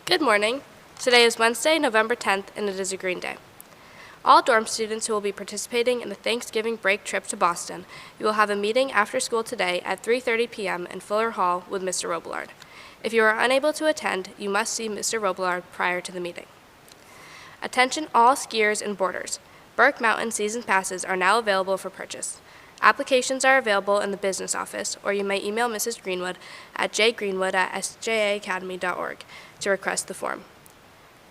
Good morning. Today is Wednesday, November 10th, and it is a green day. All dorm students who will be participating in the Thanksgiving break trip to Boston, you will have a meeting after school today at 3:30 p.m. in Fuller Hall with Mr. Robillard. If you are unable to attend, you must see Mr. Robillard prior to the meeting. Attention all skiers and boarders. Burke Mountain season passes are now available for purchase. Applications are available in the business office, or you may email Mrs. Greenwood at jgreenwood@sjaacademy.org to request the form.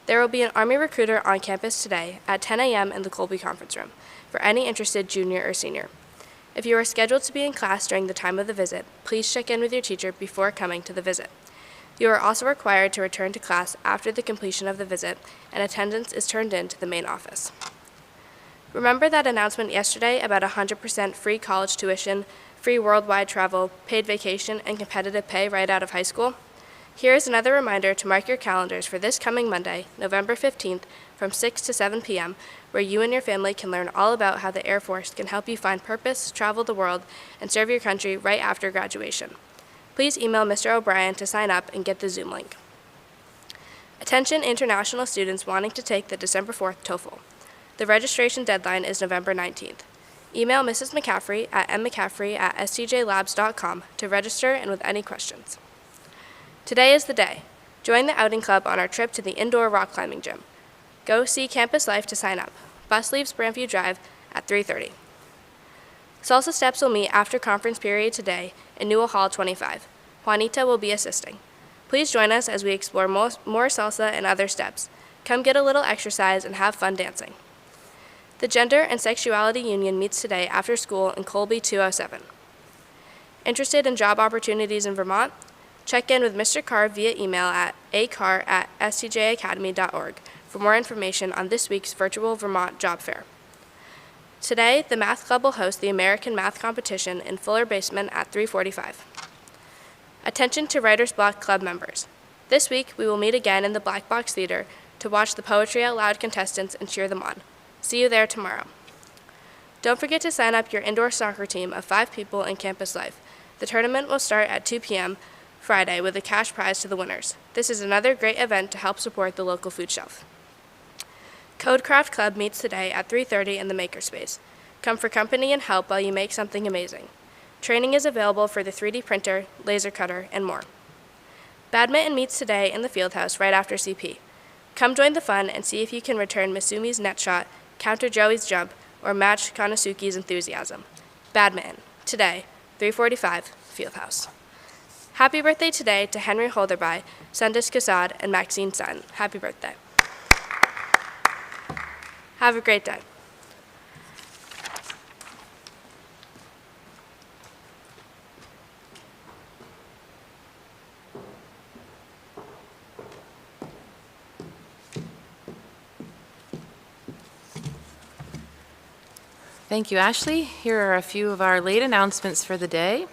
There will be an Army recruiter on campus today at 10 a.m. in the Colby Conference Room for any interested junior or senior. If you are scheduled to be in class during the time of the visit, please check in with your teacher before coming to the visit. You are also required to return to class after the completion of the visit, and attendance is turned in to the main office. Remember that announcement yesterday about 100% free college tuition, free worldwide travel, paid vacation, and competitive pay right out of high school? Here is another reminder to mark your calendars for this coming Monday, November 15th, from 6 to 7 p.m., where you and your family can learn all about how the Air Force can help you find purpose, travel the world, and serve your country right after graduation. Please email Mr. O'Brien to sign up and get the Zoom link. Attention international students wanting to take the December 4th TOEFL. The registration deadline is November 19th. Email Mrs. McCaffrey at mmccaffrey@stjlabs.com to register and with any questions. Today is the day. Join the outing club on our trip to the indoor rock climbing gym. Go see Campus Life to sign up. Bus leaves Brandview Drive at 3:30. Salsa Steps will meet after conference period today in Newell Hall 25. Juanita will be assisting. Please join us as we explore more salsa and other steps. Come get a little exercise and have fun dancing. The Gender and Sexuality Union meets today after school in Colby 207. Interested in job opportunities in Vermont? Check in with Mr. Carr via email at acarr@stjacademy.org for more information on this week's virtual Vermont job fair. Today, the Math Club will host the American Math Competition in Fuller Basement at 3:45. Attention to Writer's Block Club members. This week, we will meet again in the Black Box Theater to watch the Poetry Out Loud contestants and cheer them on. See you there tomorrow. Don't forget to sign up your indoor soccer team of 5 people in Campus Life. The tournament will start at 2 p.m. Friday with a cash prize to the winners. This is another great event to help support the local food shelf. Codecraft Club meets today at 3:30 in the Makerspace. Come for company and help while you make something amazing. Training is available for the 3D printer, laser cutter, and more. Badminton meets today in the Fieldhouse right after CP. Come join the fun and see if you can return Misumi's net shot, counter Joey's jump, or match Konosuke's enthusiasm. Badminton, today, 3:45, Fieldhouse. Happy birthday today to Henry Holderby, Sundis Kassad, and Maxine Sutton. Happy birthday. Have a great day. Thank you, Ashley. Here are a few of our late announcements for the day.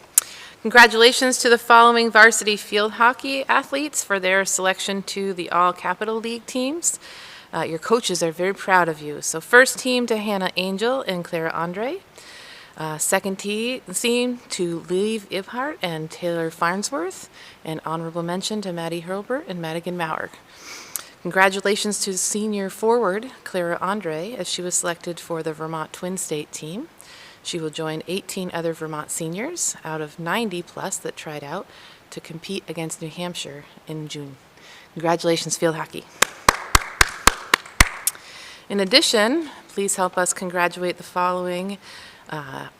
Congratulations to the following varsity field hockey athletes for their selection to the All Capital League teams. Your coaches are very proud of you. So first team to Hannah Angel and Clara Andre. Second team to Liv Ibhart and Taylor Farnsworth. And honorable mention to Maddie Hurlbert and Madigan Maurer. Congratulations to senior forward Clara Andre as she was selected for the Vermont Twin State team. She will join 18 other Vermont seniors out of 90 plus that tried out to compete against New Hampshire in June. Congratulations, field hockey. In addition, please help us congratulate the following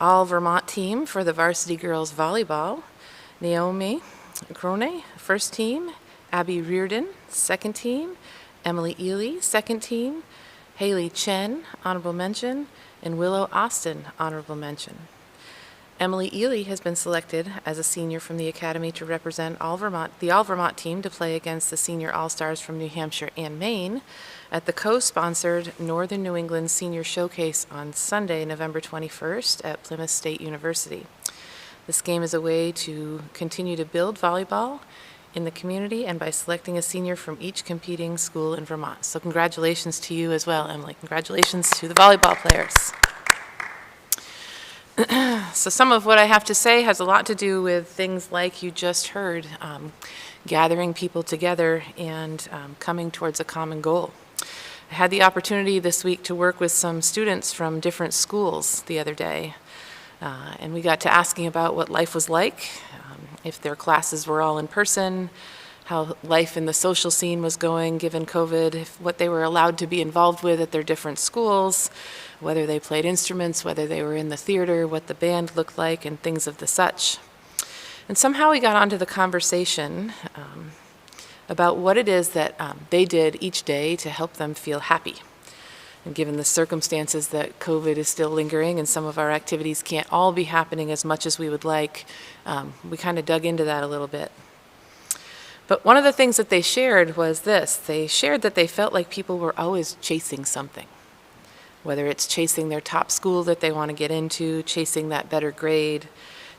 all Vermont team for the varsity girls volleyball. Naomi Crone, first team. Abby Reardon, second team. Emily Ely, second team. Haley Chen, honorable mention. And Willow Austin, honorable mention. Emily Ely has been selected as a senior from the Academy to represent the All Vermont team to play against the Senior All-Stars from New Hampshire and Maine at the co-sponsored Northern New England Senior Showcase on Sunday, November 21st at Plymouth State University. This game is a way to continue to build volleyball in the community and by selecting a senior from each competing school in Vermont. So congratulations to you as well, Emily. Congratulations to the volleyball players. So some of what I have to say has a lot to do with things like you just heard, gathering people together and coming towards a common goal. I had the opportunity this week to work with some students from different schools the other day, and we got to asking about what life was like, if their classes were all in person, how life in the social scene was going given COVID, what they were allowed to be involved with at their different schools, whether they played instruments, whether they were in the theater, what the band looked like, and things of the such. And somehow we got onto the conversation about what it is that they did each day to help them feel happy. And given the circumstances that COVID is still lingering and some of our activities can't all be happening as much as we would like, we kind of dug into that a little bit. But one of the things that they shared was this. They shared that they felt like people were always chasing something, whether it's chasing their top school that they want to get into, chasing that better grade,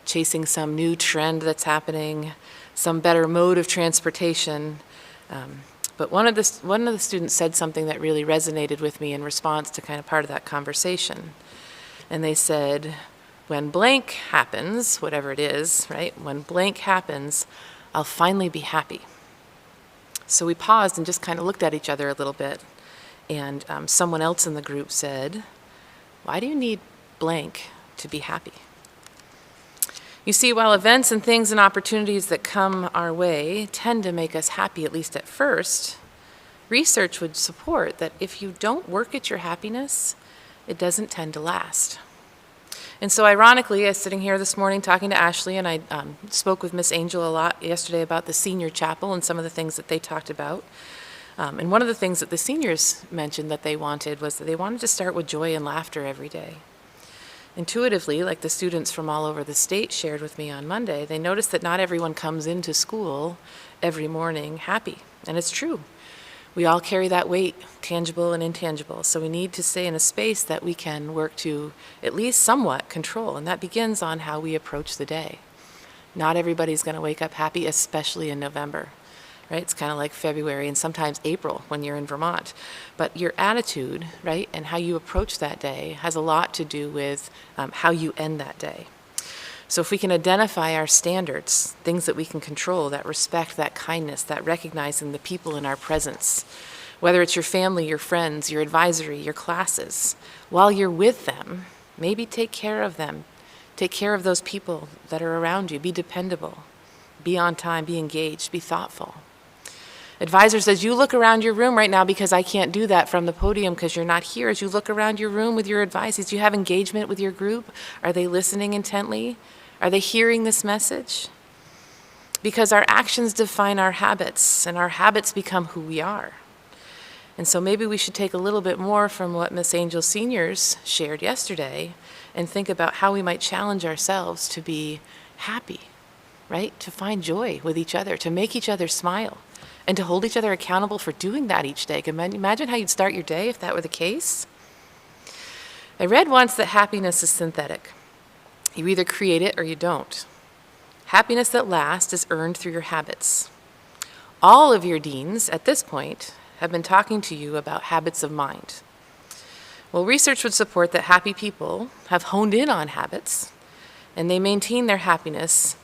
chasing some new trend that's happening, some better mode of transportation. But one of the students said something that really resonated with me in response to kind of part of that conversation. And they said, when blank happens, whatever it is, right? When blank happens, I'll finally be happy. So we paused and just kind of looked at each other a little bit. And someone else in the group said, why do you need blank to be happy? You see, while events and things and opportunities that come our way tend to make us happy, at least at first, research would support that if you don't work at your happiness, it doesn't tend to last. And so ironically, I was sitting here this morning talking to Ashley, and I spoke with Miss Angel a lot yesterday about the senior chapel and some of the things that they talked about. And one of the things that the seniors mentioned that they wanted was that they wanted to start with joy and laughter every day. Intuitively, like the students from all over the state shared with me on Monday, they noticed that not everyone comes into school every morning happy. And it's true. We all carry that weight, tangible and intangible. So we need to stay in a space that we can work to at least somewhat control. And that begins on how we approach the day. Not everybody's going to wake up happy, especially in November. Right? It's kind of like February and sometimes April when you're in Vermont. But your attitude, right, and how you approach that day has a lot to do with how you end that day. So if we can identify our standards, things that we can control, that respect, that kindness, that recognizing the people in our presence, whether it's your family, your friends, your advisory, your classes, while you're with them, maybe take care of them. Take care of those people that are around you. Be dependable. Be on time. Be engaged. Be thoughtful. Advisor says, you look around your room right now, because I can't do that from the podium because you're not here. As you look around your room with your advisees, do you have engagement with your group? Are they listening intently? Are they hearing this message? Because our actions define our habits, and our habits become who we are. And so maybe we should take a little bit more from what Miss Angel Seniors shared yesterday and think about how we might challenge ourselves to be happy, right? To find joy with each other, to make each other smile, and to hold each other accountable for doing that each day. Imagine how you'd start your day if that were the case. I read once that happiness is synthetic. You either create it or you don't. Happiness that lasts is earned through your habits. All of your deans at this point have been talking to you about habits of mind. Well, research would support that happy people have honed in on habits, and they maintain their happiness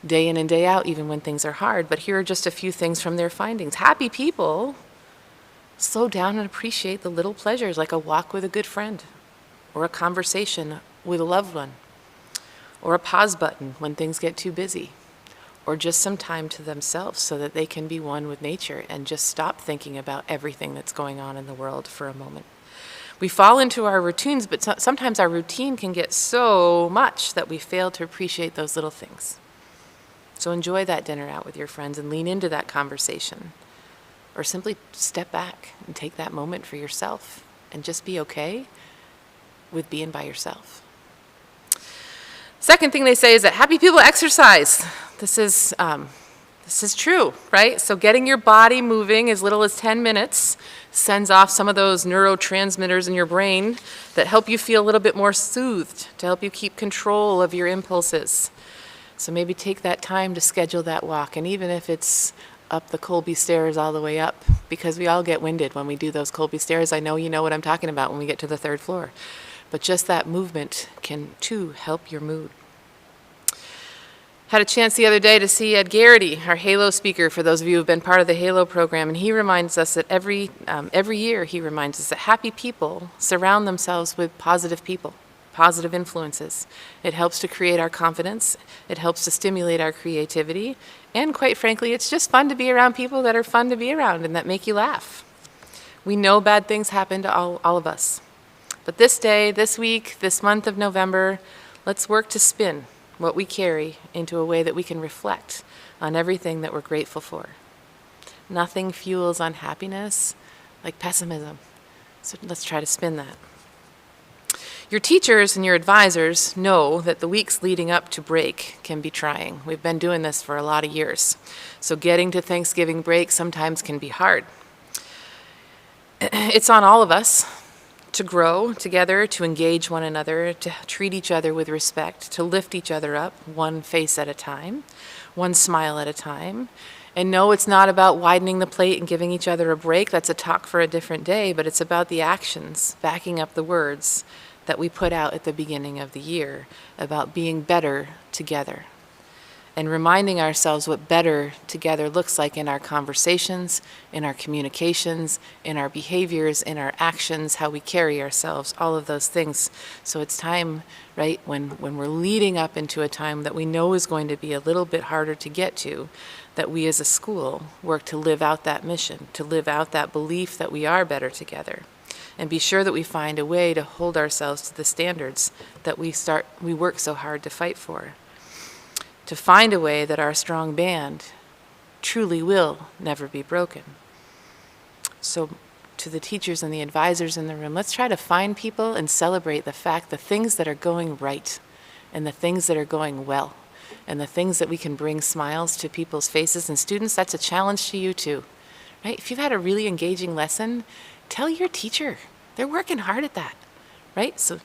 day in and day out, even when things are hard. But here are just a few things from their findings. Happy people slow down and appreciate the little pleasures, like a walk with a good friend, or a conversation with a loved one, or a pause button when things get too busy, or just some time to themselves so that they can be one with nature and just stop thinking about everything that's going on in the world for a moment. We fall into our routines, but sometimes our routine can get so much that we fail to appreciate those little things. So enjoy that dinner out with your friends and lean into that conversation. Or simply step back and take that moment for yourself and just be okay with being by yourself. Second thing they say is that happy people exercise. This is true, right? So getting your body moving as little as 10 minutes sends off some of those neurotransmitters in your brain that help you feel a little bit more soothed, to help you keep control of your impulses. So maybe take that time to schedule that walk, and even if it's up the Colby stairs all the way up, because we all get winded when we do those Colby stairs. I know you know what I'm talking about when we get to the third floor. but just that movement can, too, help your mood. Had a chance the other day to see Ed Garrity, our Halo speaker, for those of you who have been part of the Halo program, and he reminds us that every year he reminds us that happy people surround themselves with positive people, positive influences. It helps to create our confidence, it helps to stimulate our creativity, and quite frankly, it's just fun to be around people that are fun to be around and that make you laugh. We know bad things happen to all of us. But this day, this week, this month of November, let's work to spin what we carry into a way that we can reflect on everything that we're grateful for. Nothing fuels unhappiness like pessimism. So let's try to spin that. Your teachers and your advisors know that the weeks leading up to break can be trying. We've been doing this for a lot of years. So getting to Thanksgiving break sometimes can be hard. It's on all of us to grow together, to engage one another, to treat each other with respect, to lift each other up one face at a time, one smile at a time. And no, it's not about widening the plate and giving each other a break. That's a talk for a different day, but it's about the actions backing up the words that we put out at the beginning of the year about being better together. And reminding ourselves what better together looks like in our conversations, in our communications, in our behaviors, in our actions, how we carry ourselves, all of those things. So it's time, right, when we're leading up into a time that we know is going to be a little bit harder to get to, that we as a school work to live out that mission, to live out that belief that we are better together. And be sure that we find a way to hold ourselves to the standards that we work so hard to fight for. To find a way that our strong band truly will never be broken. So to the teachers and the advisors in the room, let's try to find people and celebrate the fact, the things that are going right and the things that are going well and the things that we can bring smiles to people's faces. And students, that's a challenge to you too, right? If you've had a really engaging lesson, tell your teacher. They're working hard at that, right? So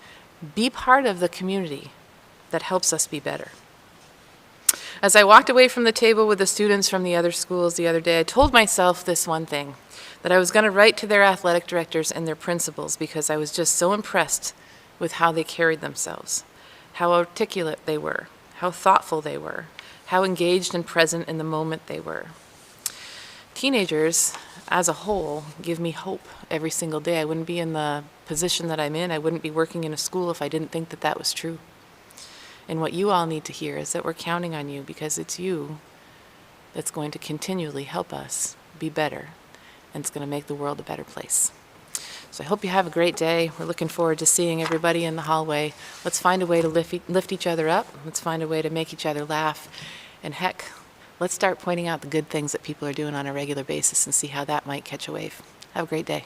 be part of the community that helps us be better. As I walked away from the table with the students from the other schools the other day, I told myself this one thing, that I was going to write to their athletic directors and their principals because I was just so impressed with how they carried themselves, how articulate they were, how thoughtful they were, how engaged and present in the moment they were. Teenagers, as a whole, give me hope every single day. I wouldn't be in the position that I'm in. I wouldn't be working in a school if I didn't think that that was true. And what you all need to hear is that we're counting on you because it's you that's going to continually help us be better, and it's going to make the world a better place. So I hope you have a great day. We're looking forward to seeing everybody in the hallway. Let's find a way to lift each other up. Let's find a way to make each other laugh. And heck, let's start pointing out the good things that people are doing on a regular basis and see how that might catch a wave. Have a great day.